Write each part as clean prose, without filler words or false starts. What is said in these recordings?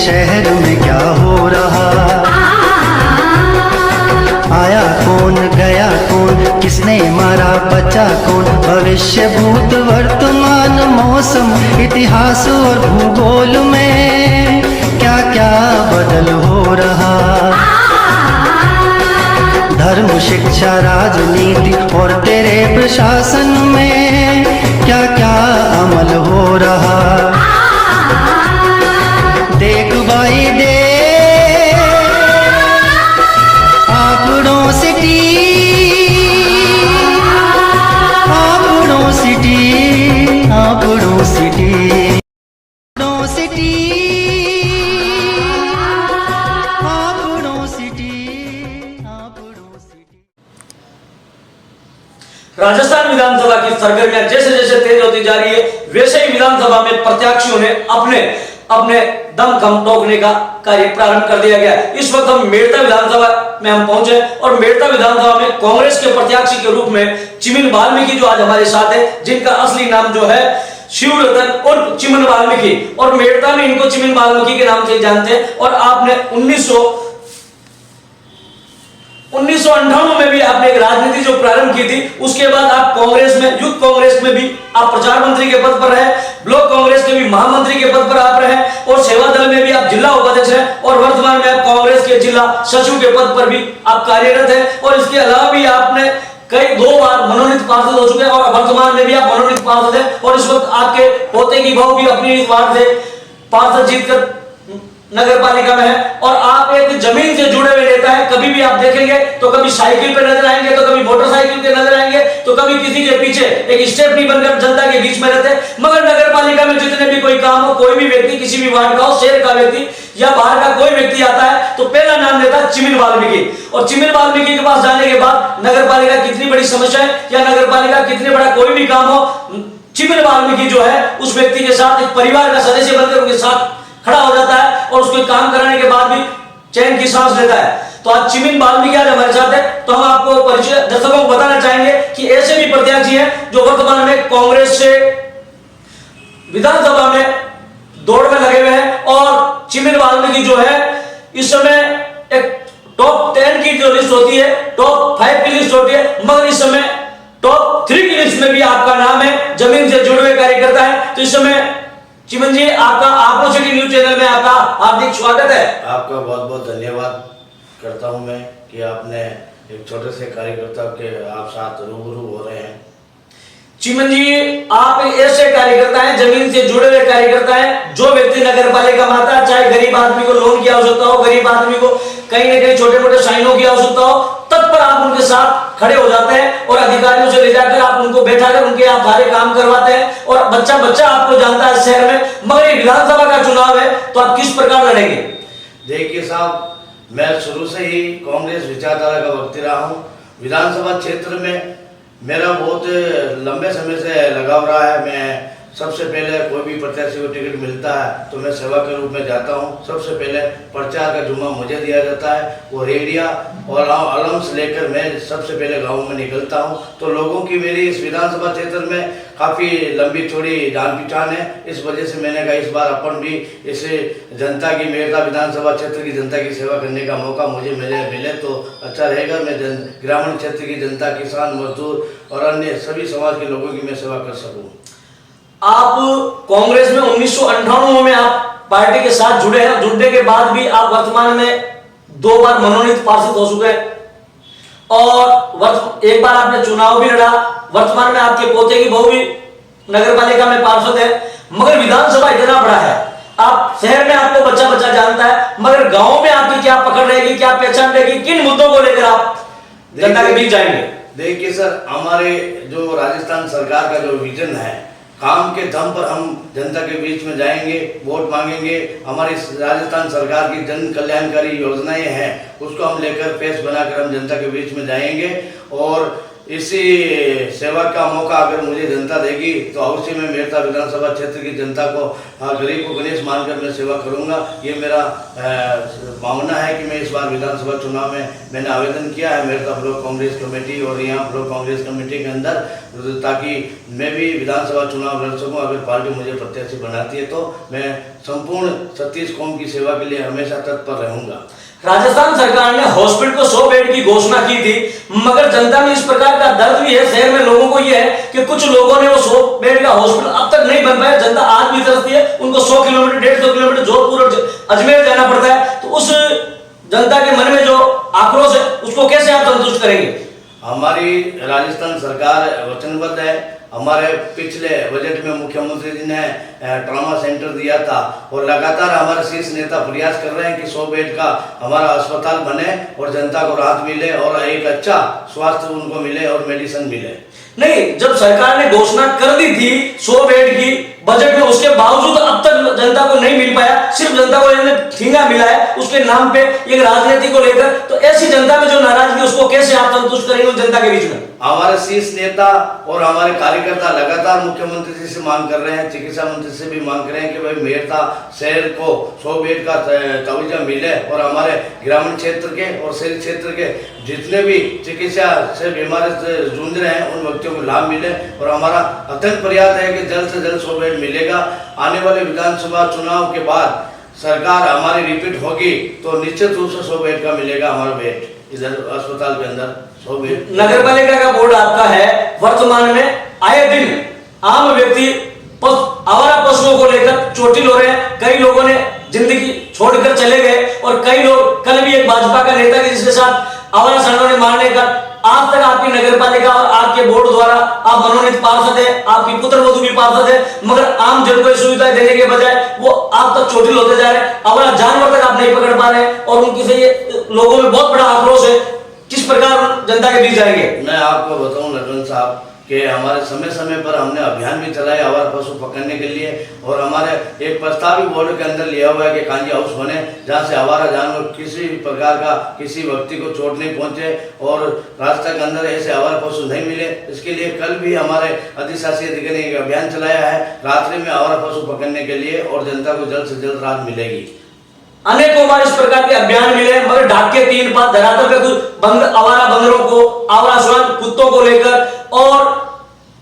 शहर में क्या हो रहा, आया कौन गया कौन, किसने मारा बचा कौन, भविष्य भूत वर्तमान मौसम इतिहास और भूगोल में क्या क्या बदल हो रहा, धर्म शिक्षा राजनीति और तेरे प्रशासन में क्या क्या अमल हो रहा। देख भाई दे आपड़ों सिटी, आपड़ों सिटी, आपड़ों सिटी, आपड़ों सिटी, आपड़ों सिटी, आपड़ों सिटी। राजस्थान विधानसभा की सरगर्मियां जैसे जैसे तेज होती जा रही है, वैसे ही विधानसभा में प्रत्याशियों ने अपने अपने दम खम टोकने का कार्य प्रारंभ कर दिया गया। इस वक्त हम मेड़ता विधानसभा में हम पहुंचे और मेड़ता विधानसभा में कांग्रेस के प्रत्याशी के रूप में चिमन वाल्मीकि जो आज हमारे साथ है, जिनका असली नाम जो है शिवरतन उर्फ चिमन वाल्मीकि, और मेड़ता में इनको चिमन वाल्मीकि के नाम से जानते हैं। और आपने 1998 में भी आपने एक राजनीति जो प्रारंभ की थी, उसके बाद आप कांग्रेस में, यूथ कांग्रेस में भी आप प्रचार मंत्री के पद पर रहे, ब्लॉक कांग्रेस के भी महामंत्री के पद पर आप रहे, और सेवा दल में भी आप जिला उपाध्यक्ष हैं, और वर्तमान में आप कांग्रेस के जिला सचिव के पद पर भी आप कार्यरत हैं। और इसके अलावा भी आपने कई 2 बार मनोनीत पार्षद हो चुके हैं और वर्तमान में भी आप मनोनीत पार्षद हैं। और इस वक्त आपके पोते की बहू भी अपनी वार्ड से पार्षद जीतकर नगर पालिका में है। और आप एक जमीन से जुड़े हुए नेता है, कभी भी आप देखेंगे तो कभी साइकिल पे नजर आएंगे, तो कभी मोटरसाइकिल पे नजर आएंगे, तो कभी किसी के पीछे एक स्टेपनी बनकर जनता के बीच में रहते। मगर नगर पालिका में जितने भी कोई काम हो, कोई भी व्यक्ति किसी भी वार्ड का हो, शहर का व्यक्ति या बाहर का कोई व्यक्ति आता है तो पहला नाम लेता है चिमन वाल्मीकि। और चिमन वाल्मीकि के पास जाने के बाद नगर पालिका कितनी बड़ी समस्या है या नगर पालिका कितने बड़ा कोई भी काम हो, चिमन वाल्मीकि जो है उस व्यक्ति के साथ एक परिवार का सदस्य बनकर उनके साथ खड़ा हो जाता है और उसको काम कराने के बाद भी चैन की सांस लेता है। तो आज चिमन वाल्मीकि आज हमारे साथ है, तो हम आपको परिचय दर्शकों को बताना चाहेंगे कि ऐसे भी प्रत्याशी हैं जो वर्तमान में कांग्रेस से विधानसभा में दौड़ में लगे हुए हैं। और चिमन वाल्मीकि जो है इस समय एक टॉप 10 की जो लिस्ट होती है, टॉप 5 की लिस्ट होती है, मगर इस समय टॉप 3 की लिस्ट में भी आपका नाम है, जमीन से जुड़े हुए कार्यकर्ता है। तो इस समय चिमन जी, आपका आपड़ों सिटी न्यूज चैनल में आपका हार्दिक स्वागत है। आपका बहुत बहुत धन्यवाद करता हूं मैं कि आपने एक छोटे से कार्यकर्ता के आप साथ रूबरू हो रहे हैं। चिमन जी, आप ऐसे कार्यकर्ता हैं, जमीन से जुड़े हुए कार्यकर्ता हैं, जो व्यक्ति नगर पालिका में आता है, चाहे गरीब आदमी को लोन की आवश्यकता हो, गरीब आदमी को कहीं ना कहीं छोटे मोटे साइनों की आवश्यकता हो, तत्पर आप उनके साथ खड़े हो जाते हैं और अधिकारियों से ले जाकर आप उनको बैठाकर उनके आप सारे काम करवाते हैं। और बच्चा बच्चा आपको जानता है शहर में। मगर ये विधानसभा का चुनाव है, तो आप किस प्रकार लड़ेंगे? देखिए साहब, मैं शुरू से ही कांग्रेस विचारधारा का व्यक्ति रहा हूँ। विधानसभा क्षेत्र में मेरा बहुत लंबे समय से लगाव रहा है। मैं सबसे पहले कोई भी प्रत्याशी को टिकट मिलता है तो मैं सेवा के रूप में जाता हूं। सबसे पहले प्रचार का जुम्मा मुझे दिया जाता है, वो रेडिया और अलाउंस लेकर मैं सबसे पहले गांव में निकलता हूं। तो लोगों की मेरी इस विधानसभा क्षेत्र में काफ़ी लंबी चौड़ी जान पहचान है। इस वजह से मैंने कहा इस बार अपन भी इस जनता की, मेड़ता विधानसभा क्षेत्र की जनता की सेवा करने का मौका मुझे मिले तो अच्छा रहेगा। मैं ग्रामीण क्षेत्र की जनता, किसान, मजदूर और अन्य सभी समाज के लोगों की मैं सेवा कर सकूँ। आप कांग्रेस में 1998 में आप पार्टी के साथ जुड़े हैं, जुड़ने के बाद भी आप वर्तमान में 2 बार मनोनीत पार्षद हो चुके हैं और एक बार आपने चुनाव भी लड़ा। वर्तमान में आपके पोते की बहू भी नगर पालिका में पार्षद है। मगर विधानसभा इतना बड़ा है, आप शहर में आपको बच्चा बच्चा जानता है, मगर गांव में आपकी क्या पकड़ रहेगी, क्या पहचान रहेगी, किन मुद्दों को लेकर आप जनता के बीच जाएंगे? देखिए सर, हमारे जो राजस्थान सरकार का जो विजन है, काम के दम पर हम जनता के बीच में जाएंगे, वोट मांगेंगे। हमारी राजस्थान सरकार की जन कल्याणकारी योजनाएं हैं, उसको हम लेकर पेश बनाकर हम जनता के बीच में जाएंगे। और इसी सेवा का मौका अगर मुझे जनता देगी तो अवश्य मैं मेरठा विधानसभा क्षेत्र की जनता को गरीब को गणेश मानकर मैं सेवा करूंगा। ये मेरा मानना है कि मैं इस बार विधानसभा चुनाव में मैंने आवेदन किया है मेरठा ब्लॉक कांग्रेस कमेटी और यहाँ ब्लॉक कांग्रेस कमेटी के अंदर, ताकि मैं भी विधानसभा चुनाव लड़ सकूँ। अगर पार्टी मुझे प्रत्याशी बनाती है तो मैं संपूर्ण 36 कौम की सेवा के लिए हमेशा तत्पर रहूंगा। राजस्थान सरकार ने हॉस्पिटल को 100 बेड की घोषणा की थी, मगर जनता में इस प्रकार का दर्द भी है, शहर में लोगों को यह है कि कुछ लोगों ने वो 100 बेड का हॉस्पिटल अब तक नहीं बन पाया। जनता आज भी तरसती है, उनको 100 किलोमीटर 150 किलोमीटर जोधपुर और अजमेर जाना पड़ता है। तो उस जनता के मन में जो आक्रोश है उसको कैसे आप संतुष्ट करेंगे? हमारी राजस्थान सरकार वचनबद्ध है। हमारे पिछले बजट में मुख्यमंत्री जी ने ट्रॉमा सेंटर दिया था और लगातार हमारे शीर्ष नेता प्रयास कर रहे हैं कि 100 बेड का हमारा अस्पताल बने और जनता को राहत मिले और एक अच्छा स्वास्थ्य उनको मिले और मेडिसिन मिले। नहीं, जब सरकार ने घोषणा कर दी थी 100 बेड की बजट में, उसके बावजूद अब तक जनता को नहीं मिल पाया। सिर्फ जनता को ठेंगा मिला है उसके नाम पे एक राजनीति को लेकर। तो ऐसी जनता में जो नाराजगी उसको कैसे आप संतुष्ट करेंगे उस जनता के बीच में? हमारे शीर्ष नेता और हमारे कार्यकर्ता लगातार मुख्यमंत्री जी से मांग कर रहे हैं, चिकित्सा मंत्री से भी मांग कर रहे हैं कि भाई मेरठा शहर को 100 बेड का तवीजा मिले और हमारे ग्रामीण क्षेत्र के और शहरी क्षेत्र के जितने भी चिकित्सा से बीमारी से जूझ रहे हैं उन व्यक्तियों को लाभ मिले। और हमारा अत्यंत प्रयास है कि जल्द से जल्द 100 बेड मिलेगा। आने वाले विधानसभा चुनाव के बाद सरकार हमारी रिपीट होगी तो निश्चित रूप से 100 बेड का मिलेगा हमारा बेड इधर अस्पताल के अंदर 100 बेड। नगर पालिका का बोर्ड आपका है, वर्तमान में आए दिन आम व्यक्ति आवारा पशुओं को लेकर चोटिल हो रहे हैं। कई लोगों ने जिंदगी छोड़कर चले गए और कई लोग, कल भी एक भाजपा का नेता जिसके साथ आवारा सांडों ने मारने का, आज तक आपकी नगर पालिका और आपके बोर्ड द्वारा आप मनोनीत पार्षद है, आपकी पुत्र वधू भी पार्षद है, मगर आम जन को सुविधाएं देने के बजाय वो आप तक चोटिल होते जा रहे हैं। आवारा जानवर तक आप नहीं पकड़ पा रहे हैं और उनकी से लोगों में बहुत बड़ा आक्रोश है। किस प्रकार जनता के बीच जाएंगे? मैं आपको बताऊं नटवन साहब कि हमारे समय समय पर हमने अभियान भी चलाए आवारा पशु पकड़ने के लिए और हमारे एक प्रस्ताव भी बोर्ड के अंदर लिया हुआ है कि कांजी हाउस बने जहां से आवारा जानवर किसी भी प्रकार का किसी व्यक्ति को चोट नहीं पहुंचे और रास्ते के अंदर ऐसे आवारा पशु नहीं मिले। इसके लिए कल भी हमारे अधिशासी अधिकारी ने एक अभियान चलाया है रात्रि में आवारा पशु पकड़ने के लिए और जनता को जल्द से जल्द राहत मिलेगी। अनेकों बार इस प्रकार के अभियान मिले, मगर ढाके 3 बार धरातल पे कुछ आवारा बंदरों को, आवारा श्वान कुत्तों को लेकर और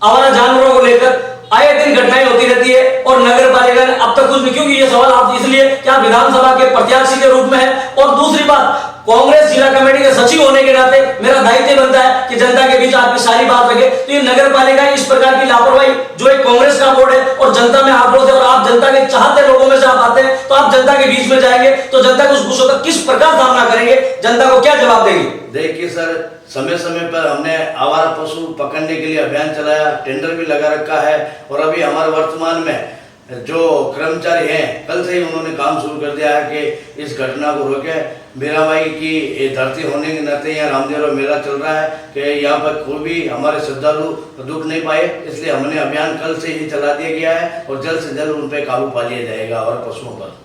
आवारा जानवरों को लेकर आए दिन घटनाएं होती रहती है और नगर पालिका ने अब तक कुछ नहीं। क्योंकि ये सवाल आप इसलिए क्या विधानसभा के प्रत्याशी के रूप में है और दूसरी बात कांग्रेस जिला कमेटी के सचिव होने के नाते मेरा दायित्व बनता है कि जनता के बीच आपकी सारी बात रखे। तो ये नगर पालिका इस प्रकार की लापरवाही जो एक कांग्रेस का बोर्ड है और जनता में आक्रोश है और आप जनता के चाहते लोगों में से आप आते हैं तो आप जनता के बीच में जाएंगे तो जनता को उस गुस्सों का किस प्रकार सामना करेंगे, जनता को क्या जवाब देंगे? देखिए सर, समय समय पर हमने आवारा पशु पकड़ने के लिए अभियान चलाया, टेंडर भी लगा रखा है और अभी हमारे वर्तमान में जो कर्मचारी हैं कल से ही उन्होंने काम शुरू कर दिया है कि इस घटना को रोके। मीराबाई की धरती होने के नाते यहाँ रामदेव मेला चल रहा है कि यहाँ पर कोई भी हमारे श्रद्धालु दुख नहीं पाए, इसलिए हमने अभियान कल से ही चला दिया गया है और जल्द से जल्द उन पर काबू पा लिया जाएगा और पशुओं पर।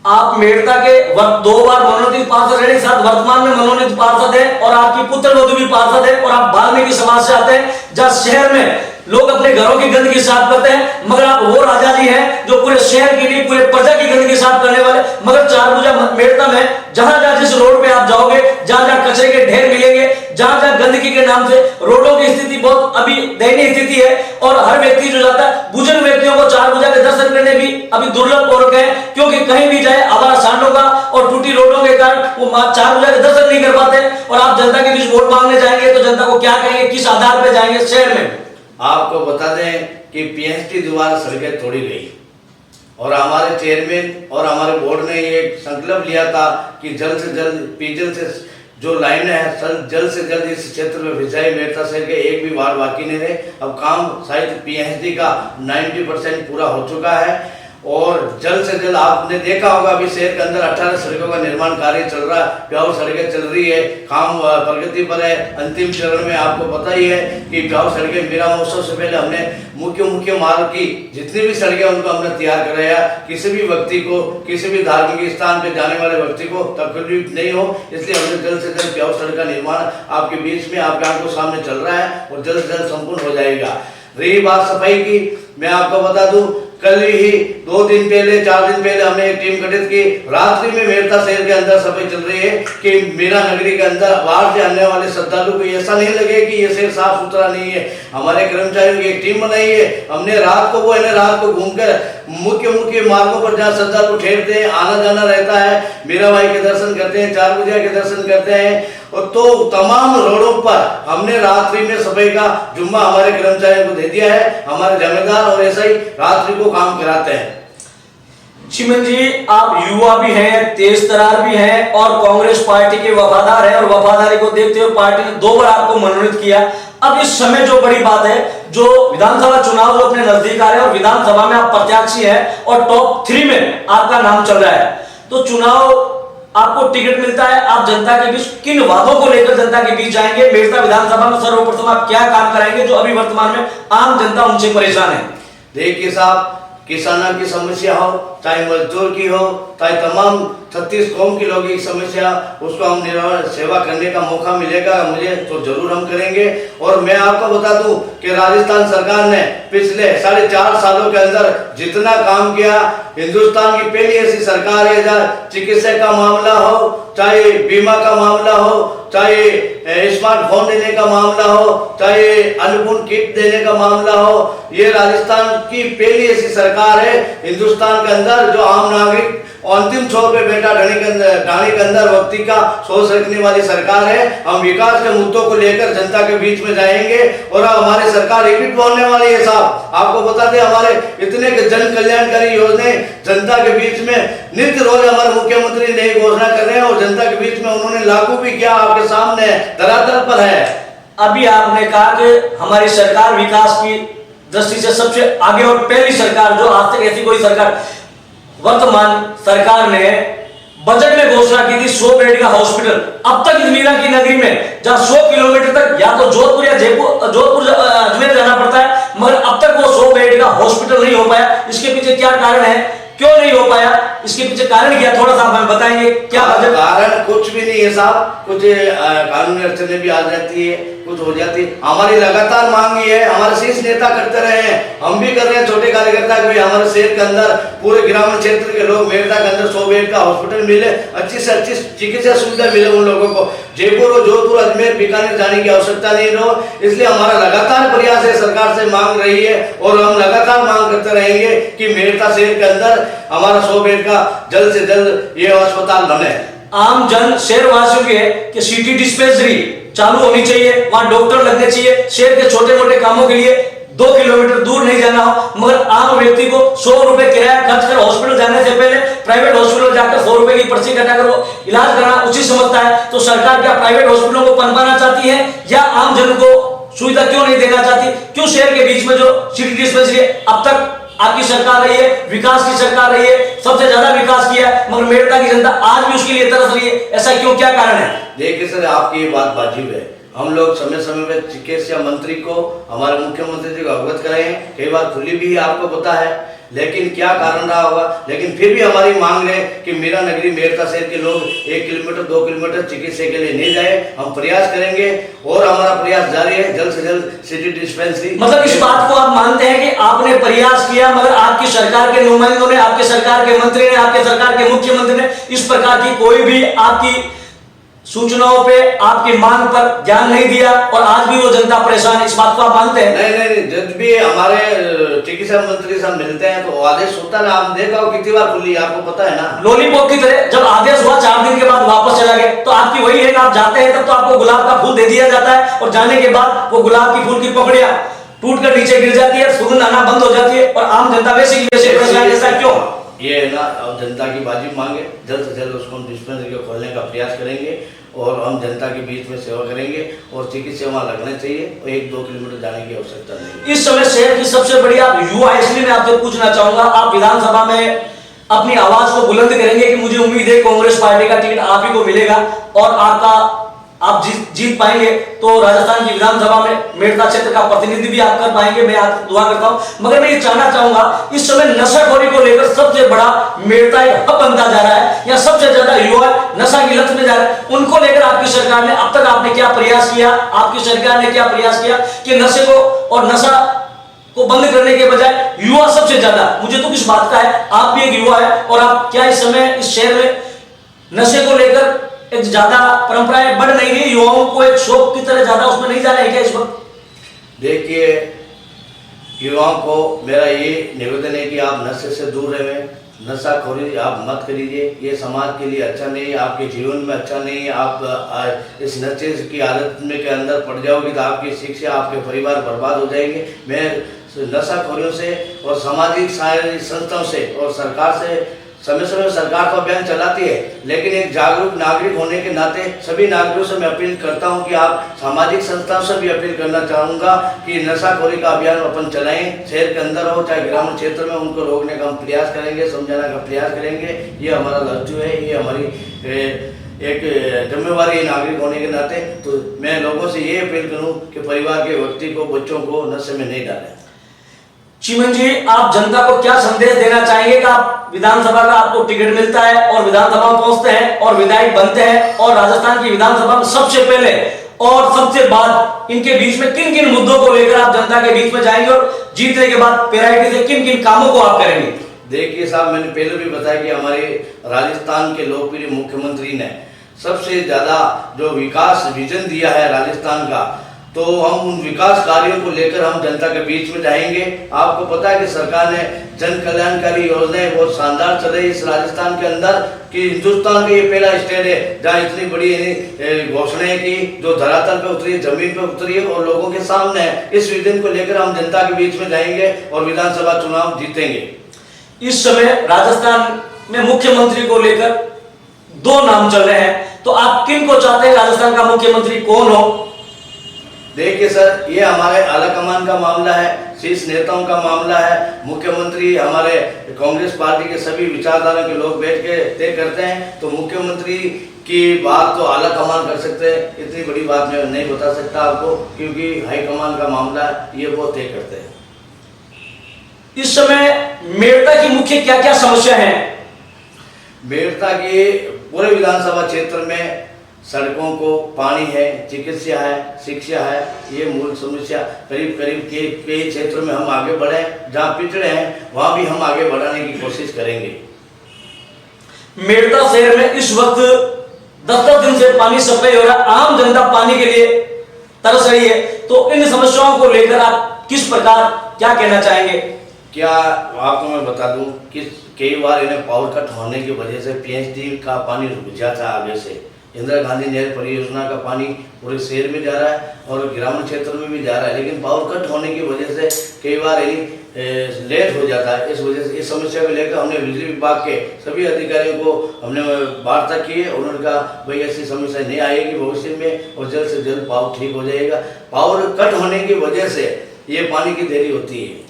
आप मेरठा के 2 बार मनोनीत पार्षद रहने के साथ वर्तमान में मनोनीत पार्षद है और आपकी पुत्र वधू भी पार्षद है और आप वाल्मीकि समाज से आते हैं जहाँ शहर में लोग अपने घरों की गंदगी साफ करते हैं, मगर आप वो राजा जी हैं जो पूरे शहर के लिए पूरे प्रजा की गंदगी साफ करने वाले। मगर 4 भुजा मेरठा में जहां जहां जिस रोड पे आप जाओगे जहां जहां कचरे के ढेर मिलेंगे, जहां जहां गंदगी के नाम से रोडों की स्थिति बहुत अभी दयनीय स्थिति है और हर व्यक्ति जो जाता है बुजुर्ग व्यक्तियों को 4 भुजा के दर्शन करने भी अभी दुर्लभ हो रखे हैं, क्योंकि कहीं भी जाए आवारा सांडों का और टूटी रोडों के कारण वो 4 भुजा के दर्शन नहीं कर पाते। और आप जनता के बीच वोट मांगने जाएंगे तो जनता को क्या कहेंगे, किस आधार पर जाएंगे शहर में? आपको बता दें कि पीएचडी द्वारा सड़कें तोड़ी गई और हमारे चेयरमैन और हमारे बोर्ड ने ये संकल्प लिया था कि जल्द से जल्द पीजल से जो लाइन है जल्द से जल्द इस क्षेत्र में भिजाई। मेरठा शहर के एक भी वार्ड बाकी नहीं रहे। अब काम शायद पीएचडी का 90% पूरा हो चुका है और जल्द से जल्द आपने देखा होगा अभी शहर के अंदर 18 सड़कों का निर्माण कार्य चल रहा है, प्याऊ सड़कें चल रही है, काम प्रगति पर है, अंतिम चरण में। आपको पता ही है कि प्याऊ सड़कें मेरा महोत्सव से पहले हमने मुख्य मार्ग की जितनी भी सड़कें उनको हमने तैयार कराया, किसी भी व्यक्ति को किसी भी धार्मिक स्थान पे जाने वाले व्यक्ति को तकलीफ नहीं हो, इसलिए हमने जल्द से जल्द प्याऊ सड़क का निर्माण आपके बीच में आपके आंखों सामने चल रहा है और जल्द से जल्द संपूर्ण हो जाएगा। रही बात सफाई की, मैं आपको बता दूं कल ही 2 दिन पहले 4 दिन पहले हमने एक टीम गठित की। रात्रि में मेरठा शहर के अंदर सफाई चल रही है कि मीरा नगरी के अंदर बाहर से आने वाले श्रद्धालु को ऐसा नहीं लगे कि ये शहर साफ सुथरा नहीं है। हमारे कर्मचारियों की एक टीम बनाई है, हमने रात को घूमकर मुख्य मार्गों पर जहाँ श्रद्धालु ठहरते हैं, आना जाना रहता है, मीराबाई के दर्शन करते हैं, चार बजे के दर्शन करते हैं, और तो तमाम रोडों पर हमने रात्रि में सफाई का जुम्मा हमारे कर्मचारियों को दे दिया है। हमारे जमींदार और ऐसा ही रात्रि को काम कराते हैं। चिमन जी, आप युवा भी हैं, तेज तरार भी हैं और कांग्रेस पार्टी के वफादार हैं, और वफादारी को देखते हुए पार्टी ने 2 बार आपको मनोनीत किया। अब इस समय जो बड़ी बात है, जो विधानसभा चुनाव जो अपने नजदीक आ रहे हैं और विधानसभा में आप प्रत्याशी हैं और टॉप 3 में आपका नाम चल रहा है, तो चुनाव आपको टिकट मिलता है, आप जनता के बीच किन वादों को लेकर जनता के बीच जाएंगे? मेरठा विधानसभा में सर्वप्रथम आप क्या काम कराएंगे जो अभी वर्तमान में आम जनता उनसे परेशान है? देखिए साहब, किसानों की समस्या हो, चाहे मजदूर की हो, चाहे तमाम 36 कौम के लोगों की समस्या, उसको हम निवारण सेवा करने का मौका मिलेगा मुझे तो जरूर हम करेंगे। और मैं आपको बता दूं कि राजस्थान सरकार ने पिछले 4.5 सालों के अंदर जितना काम किया, हिंदुस्तान की पहली ऐसी सरकार है जहाँ चिकित्सा का मामला हो, चाहे बीमा का मामला हो, चाहे स्मार्टफोन देने का मामला हो, चाहे अन्नपूर्ण किट देने का मामला हो, ये राजस्थान की पहली ऐसी सरकार है हिंदुस्तान के अंदर जो आम नागरिक अंतिम छोर पे बैठा ढाणी के अंदर व्यक्ति का सोच रखने वाली सरकार है। हम विकास के मुद्दों को लेकर जनता के बीच में जाएंगे और हमारी सरकार रिपीट होने वाली है साहब। आपको बता दें, हमारे इतने जन कल्याणकारी योजनाएं जनता के बीच में नित्य रोज हमारे मुख्यमंत्री नई घोषणा कर रहे हैं और जनता के बीच में उन्होंने लागू भी किया, आपके सामने धरातल पर है। अभी आपने कहा कि हमारी सरकार विकास की दृष्टि से सबसे आगे और पहली सरकार, जो आज तक ऐसी कोई सरकार, वर्तमान सरकार ने बजट में घोषणा की थी 100 बेड का हॉस्पिटल। अब तक इस मीरा की नगरी में जहां 100 किलोमीटर तक या तो जोधपुर या जोधपुर अजमेर जाना पड़ता है, मगर अब तक वो 100 बेड का हॉस्पिटल नहीं हो पाया। इसके पीछे क्या कारण है, क्यों नहीं हो पाया, इसके पीछे कारण क्या, थोड़ा सा हमें बताएंगे? क्या कारण कुछ भी नहीं है साहब, कुछ कानूनी अड़चनें भी आ जाती है, कुछ हो जाती है। हमारी लगातार मांग है, हमारे शीर्ष नेता करते रहे हैं, हम भी कर रहे हैं, छोटे कार्यकर्ता भी। हमारे शहर के अंदर पूरे ग्रामीण क्षेत्र के लोग मेरठा के अंदर 100 बेड का हॉस्पिटल मिले, अच्छी से अच्छी चिकित्सा सुविधा मिले उन लोगों को, जयपुर और जोधपुर अजमेर बीकानेर जाने की आवश्यकता नहीं हो। इसलिए हमारा लगातार प्रयास है, सरकार से मांग रही है और हम लगातार मांग करते रहेंगे कि मेरठा शहर के अंदर हमारा 100 बेड का जल्द से जल्द ये अस्पताल बने। आम जन शहर वासियों की है कि सिटी डिस्पेंसरी चालू होनी चाहिए, वहां डॉक्टर लगने चाहिए, शहर के छोटे मोटे कामों के लिए 2 किलोमीटर दूर नहीं जाना हो। मगर आम व्यक्ति को 100 रुपए किराया खर्च कर हॉस्पिटल जाने से पहले प्राइवेट हॉस्पिटल जाकर 100 रुपए की पर्ची कटाकर वो इलाज कराना उचित समझता है। तो सरकार क्या प्राइवेट हॉस्पिटलों को पनपाना चाहती है या आम जन को सुविधा क्यों नहीं देना चाहती? क्यों शहर के बीच में जो सिटी डिस्पेंसरी है, अब तक आपकी सरकार रही है, विकास की सरकार रही है, सबसे ज्यादा विकास किया, मगर मेरठा की जनता आज भी उसके लिए तरस रही है, ऐसा क्यों, क्या कारण है? देखिए सर, आपकी ये बात वाजिब है। हम लोग समय समय पे चिकित्सा मंत्री को, हमारे मुख्यमंत्री जी को अवगत कराए हैं, कई बार खुली भी आपको पता है, लेकिन क्या कारण रहा होगा। लेकिन फिर भी हमारी मांग है कि मीरा नगरी मेरठा शहर के लोग 1 किलोमीटर 2 किलोमीटर चिकित्सा के लिए नहीं जाए। हम प्रयास करेंगे और हमारा प्रयास जारी है, जल्द से जल्द सिटी डिस्पेंसरी। मतलब इस बात को आप मानते हैं कि आपने प्रयास किया, मगर आपकी सरकार के नुमाइंदों ने, आपके सरकार के मंत्री ने, आपके सरकार के मुख्यमंत्री ने इस प्रकार की कोई भी आपकी सूचनाओं पे, आपकी मांग पर ध्यान नहीं दिया और आज भी वो जनता परेशान है, इस बात को आप मानते हैं? नहीं, जब भी हमारे चिकित्सा मंत्री से मिलते हैं तो आदेश होता है, आप देखा हो कितनी बार खुली, आपको पता है ना। लॉलीपॉप की तरह जब आदेश हुआ 4 दिन के बाद वापस चला गया, तो आपकी वही है कि आप जाते हैं तब तो आपको गुलाब का फूल दे दिया जाता है और जाने के बाद वो गुलाब की फूल की पकड़ियां टूट कर नीचे गिर जाती है, सुगंध आना बंद हो जाती है और आम जनता वैसे की वैसे परेशान। ऐसा क्यों? ये है ना जनता की बाजी मांगे, जल्द से जल्द उसको हम डिस्पेंसरी को खोलने का प्रयास करेंगे और हम जनता के बीच में सेवा करेंगे और चिकित्सा वहाँ लगना चाहिए और 1-2 किलोमीटर जाने की आवश्यकता नहीं। इस समय शहर की सबसे बड़ी आप युवा, इसलिए मैं आपसे पूछना चाहूंगा, आप विधानसभा में अपनी आवाज को बुलंद करेंगे कि मुझे उम्मीद है कांग्रेस पार्टी का टिकट आप ही को मिलेगा और आप जीत पाएंगे, तो राजस्थान की विधानसभा में मेड़ता क्षेत्र का प्रतिनिधि भी आप कर पाएंगे, मैं आप दुआ करता हूं। मगर मैं ये जानना चाहूंगा, इस समय नशाखोरी को लेकर सबसे बड़ा मेड़ता एक हब बनता जा रहा है, या सबसे ज्यादा युवा नशा की लत में जा रहा है, उनको लेकर आपकी सरकार ने अब तक आपने क्या प्रयास किया, आपकी सरकार ने क्या प्रयास किया कि नशे को और नशा को बंद करने के बजाय युवा सबसे ज्यादा, मुझे तो किस बात का है, आप भी एक युवा है और आप क्या इस समय इस शहर में नशे को लेकर एक ज्यादा परंपराएं बढ़ नहीं रही, युवाओं को एक शौक की तरह ज्यादा उसमें नहीं जा रहा है क्या इस वक्त? देखिए, युवाओं को मेरा ये निवेदन है कि आप नशे से दूर रहें, नशाखोरी आप मत करिए, ये समाज के लिए अच्छा नहीं, आपके जीवन में अच्छा नहीं। आप इस नशे की आदत में के अंदर पड़ जाओगे तो आपकी शिक्षा, आपके परिवार बर्बाद हो जाएंगे। मैं नशाखोरियों से और सामाजिक संस्थाओं से और सरकार से समय समय सरकार तो अभियान चलाती है, लेकिन एक जागरूक नागरिक होने के नाते सभी नागरिकों से मैं अपील करता हूं कि आप सामाजिक संस्थाओं से भी अपील करना चाहूँगा कि नशाखोरी का अभियान अपन चलाएं, शहर के अंदर हो चाहे ग्रामीण क्षेत्र में, उनको रोकने का हम प्रयास करेंगे, समझाने का प्रयास करेंगे। ये हमारा लक्ष्य है, ये हमारी एक जिम्मेवारी नागरिक होने के नाते। तो मैं लोगों से ये अपील करूँ कि परिवार के व्यक्ति को, बच्चों को नशे में नहीं डालें। चीमन जी, आप जनता को क्या संदेश देना चाहेंगे कि आप विधानसभा का आपको टिकट मिलता है और विधानसभा में पहुंचते हैं और विधायक बनते हैं और राजस्थान की विधानसभा में सबसे पहले और सबसे बाद इनके बीच में किन किन मुद्दों को लेकर आप जनता के बीच में जाएंगे और जीतने के बाद पेराइटी से किन किन कामों को आप करेंगे? देखिए साहब, मैंने पहले भी बताया कि हमारे राजस्थान के लोकप्रिय मुख्यमंत्री ने सबसे ज्यादा जो विकास विजन दिया है राजस्थान का, तो हम उन विकास कार्यों को लेकर हम जनता के बीच में जाएंगे। आपको पता है कि सरकार ने जन कल्याणकारी योजनाएं बहुत शानदार चल रही है इस राजस्थान के अंदर, कि हिंदुस्तान का ये पहला स्टेट है जहाँ इतनी बड़ी घोषणाएं की जो धरातल पे उतरी है, जमीन पे उतरी है और लोगों के सामने है। इस विजन को लेकर हम जनता के बीच में जाएंगे और विधानसभा चुनाव जीतेंगे। इस समय राजस्थान में मुख्यमंत्री को लेकर 2 नाम चल रहे हैं, तो आप किन को चाहते हैं राजस्थान का मुख्यमंत्री कौन हो? देखिए सर, ये हमारे आला कमान का मामला है, शीर्ष नेताओं का मामला है। मुख्यमंत्री हमारे कांग्रेस पार्टी के सभी विचारधारा के लोग बैठ के तय करते हैं, तो मुख्यमंत्री की बात तो आला कमान कर सकते हैं। इतनी बड़ी बात मैं नहीं बता सकता आपको, क्योंकि हाईकमान का मामला ये वो तय करते हैं। इस समय मेड़ता की मुख्य क्या क्या समस्या है? मेड़ता की पूरे विधानसभा क्षेत्र में सड़कों को, पानी है, चिकित्सा है, शिक्षा है, ये मूल समस्या। करीब करीब के कई क्षेत्रों में हम आगे बढ़े, जहाँ पिछड़े हैं वहाँ भी हम आगे बढ़ाने की कोशिश करेंगे। मेड़ता शहर में इस वक्त 10-10 दिन से पानी सप्लाई हो रहा है, आम जनता पानी के लिए तरस रही है, तो इन समस्याओं को लेकर आप किस प्रकार क्या कहना चाहेंगे? क्या आपको मैं बता दूं कि कई बार इन्हें पावर कट होने की वजह से पीएचडी का पानी रुक जाता है आगे से। इंदिरा गांधी नहर परियोजना का पानी पूरे शहर में जा रहा है और ग्रामीण क्षेत्र में भी जा रहा है, लेकिन पावर कट होने की वजह से कई बार लेट हो जाता है। इस वजह से इस समस्या को लेकर हमने बिजली विभाग के सभी अधिकारियों को हमने वार्ता की है। उन्होंने कहा भाई ऐसी समस्या नहीं आएगी भविष्य में और जल्द से जल्द पावर ठीक हो जाएगा। पावर कट होने की वजह से ये पानी की देरी होती है।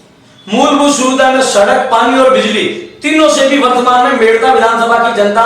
मूलभूत सुविधा में सड़क, पानी और बिजली तीनों से भी वर्तमान में मेड़ता विधानसभा की जनता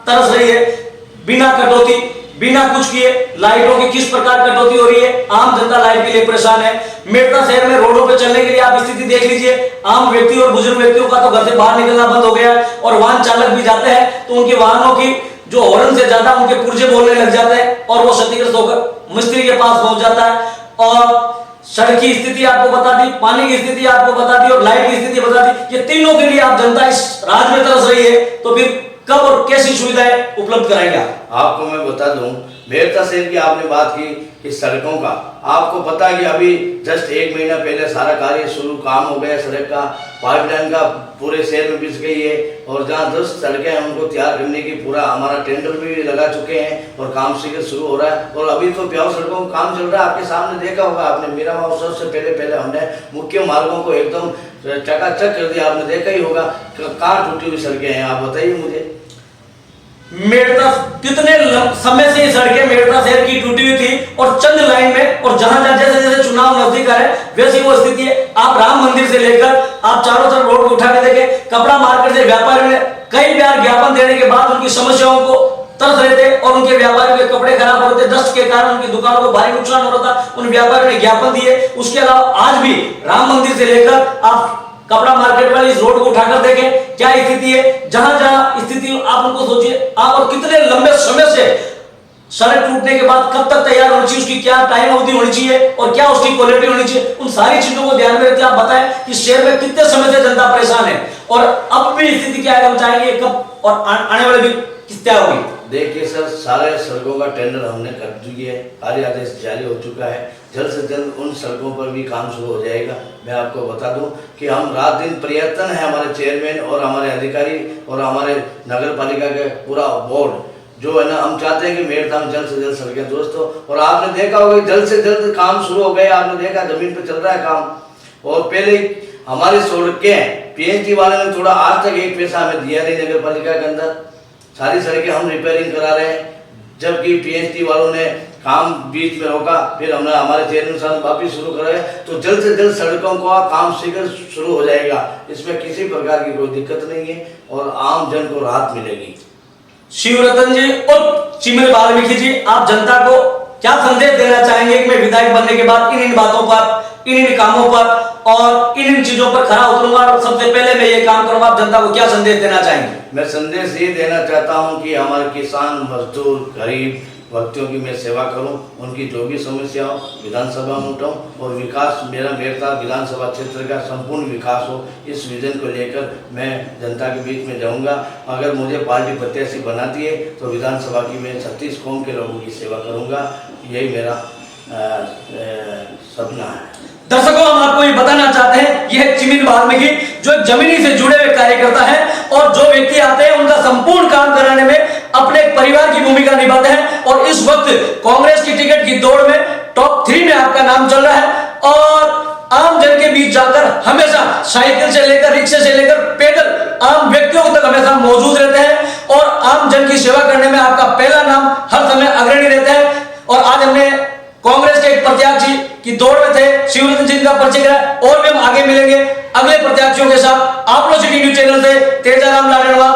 तरस रही है। बिना कटौती, बिना कुछ किए लाइटों की किस प्रकार कटौती हो रही है, आम जनता लाइट के लिए परेशान है। मेड़ता शहर में रोडों पे चलने के लिए आप स्थिति देख लीजिए, आम व्यक्ति और बुजुर्ग व्यक्तियों का तो घर से बाहर निकलना बंद हो गया है और वाहन चालक भी जाते हैं तो उनके वाहनों की जो हॉर्न से ज्यादा उनके पुर्जे बोलने लग जाते हैं और वो क्षतिग्रस्त होकर मिस्त्री के पास पहुंच जाता है। और सड़क की स्थिति आपको बता दी, पानी की स्थिति आपको बता दी और लाइट की स्थिति बता दी। ये तीनों के लिए आप जनता इस राज्य में तरस रही है, तो फिर कब और कैसी सुविधाएं उपलब्ध कराएंगे? आपको मैं बता दूं, मेरठा शहर की आपने बात की कि सड़कों का, आपको पता है कि अभी जस्ट 1 महीना पहले सारा कार्य शुरू काम हो गया, सड़क का पाइपलाइन का पूरे शहर में बिछ गई है, और जहाँ 10 सड़कें हैं उनको तैयार करने की पूरा हमारा टेंडर भी लगा चुके हैं और काम शीघ्र शुरू हो रहा है। और अभी तो प्याऊ सड़कों का काम चल रहा है, आपके सामने देखा होगा आपने, मीरा महोत्सव से पहले हमने मुख्य मार्गों को एकदम चकाचक कर दिया, आपने देखा ही होगा। कहाँ टूटी हुई सड़कें हैं आप बताइए मुझे। मेरठा कितने समय से ये सड़कें मेरठा शहर की टूटी हुई थी और चंद लाइन में, और जहां जहां जैसे जैसे चुनाव नजदीक आ रहे हैं वैसी वो स्थिति है। आप राम मंदिर से लेकर आप चारों तरफ रोड को उठा के देखें, कपड़ा मार्केट से व्यापारियों ने कई बार ज्ञापन देने के बाद उनकी समस्याओं को तरस रहे थे और उनके व्यापारियों के कपड़े खराब हो रहे थे, डस्ट के कारण उनकी दुकानों को भारी नुकसान हो रहा था, उन व्यापारियों ने ज्ञापन दिए। उसके अलावा आज भी राम मंदिर से लेकर आप कपड़ा मार्केट वाली इस रोड को उठाकर देखें क्या स्थिति है। जहां जहां स्थिति आप उनको सोचिए आप, और कितने लंबे समय से सड़क टूटने के बाद कब तक तैयार होनी चाहिए, उसकी क्या टाइम अवधि होनी चाहिए और क्या उसकी क्वालिटी होनी चाहिए, उन सारी चीजों को ध्यान में रखते आप बताएं कि शहर में कितने समय से जनता परेशान है और अब भी स्थिति क्या है, हम चाहेंगे कब और आने वाले भी किस क्या होगी। देखिए सर, सारे सड़कों का टेंडर हमने कर दिए है, कार्य आदेश जारी हो चुका है, जल्द से जल्द उन सड़कों पर भी काम शुरू हो जाएगा। मैं आपको बता दूं कि हम रात दिन प्रयत्न है, हमारे चेयरमैन और हमारे अधिकारी और हमारे नगर पालिका के पूरा बोर्ड जो है ना, हम चाहते हैं कि मेरठा में जल्द से जल्द सड़कें दोस्तों। और आपने देखा होगा जल्द से जल्द काम शुरू हो गया, आपने देखा जमीन पर चल रहा है काम। और पहले हमारी सड़कें पीएचडी वाले ने थोड़ा आज तक एक पैसा हमें दिया नहीं, नगर पालिका के अंदर सारी सड़कें हम रिपेयरिंग करा रहे हैं, जबकि पीएचडी वालों ने काम बीच में रोका, फिर हमने हमारे चेयरमैन साहब वापिस शुरू कराया। तो जल्द से जल्द सड़कों का काम शीघ्र शुरू हो जाएगा, इसमें किसी प्रकार की कोई दिक्कत नहीं है और आम जन को राहत मिलेगी। शिवरतन जी और चिमिल वाल्मीकि जी, आप जनता को क्या संदेश देना चाहेंगे कि मैं विधायक बनने के बाद इन बातों पर, इन कामों पर और इन चीजों पर खरा उतरूंगा और सबसे पहले मैं ये काम करूंगा, आप जनता को क्या संदेश देना चाहेंगे? मैं संदेश ये देना चाहता हूं कि हमारे किसान, मजदूर, गरीब व्यक्तियों की मैं सेवा करूं, उनकी जो भी समस्या हो विधानसभा में उठाऊं और विकास, मेरा मेरठा विधानसभा क्षेत्र का संपूर्ण विकास हो, इस विजन को लेकर मैं जनता के बीच में जाऊंगा। अगर मुझे पार्टी प्रत्याशी बनाती है तो विधानसभा की मैं 36 कौम के लोगों की सेवा करूंगा, यही मेरा सपना है। दर्शकों, हम आपको ये बताना चाहते हैं यह चिमिल वाल्मीकि जो जमीनी से जुड़े हुए कार्यकर्ता हैं और जो व्यक्ति आते हैं उनका संपूर्ण काम कराने में अपने परिवार की भूमिका निभाते हैं और इस वक्त कांग्रेस की टिकट की दौड़ में टॉप 3 में आपका नाम चल रहा है और आम जन के बीच जाकर हमेशा साइकिल से लेकर, रिक्शे से लेकर, पैदल आम व्यक्तियों तक हमेशा मौजूद रहते हैं और आम जन की सेवा करने में आपका पहला नाम हर समय अग्रणी रहता है। और आज हमने कांग्रेस के एक प्रत्याशी की दौड़ में थे, शिवरतन जी का परिचय करा और भी हम आगे मिलेंगे अगले प्रत्याशियों के साथ। आप लोग सिटी न्यूज चैनल से तेजाराम लाडनवा।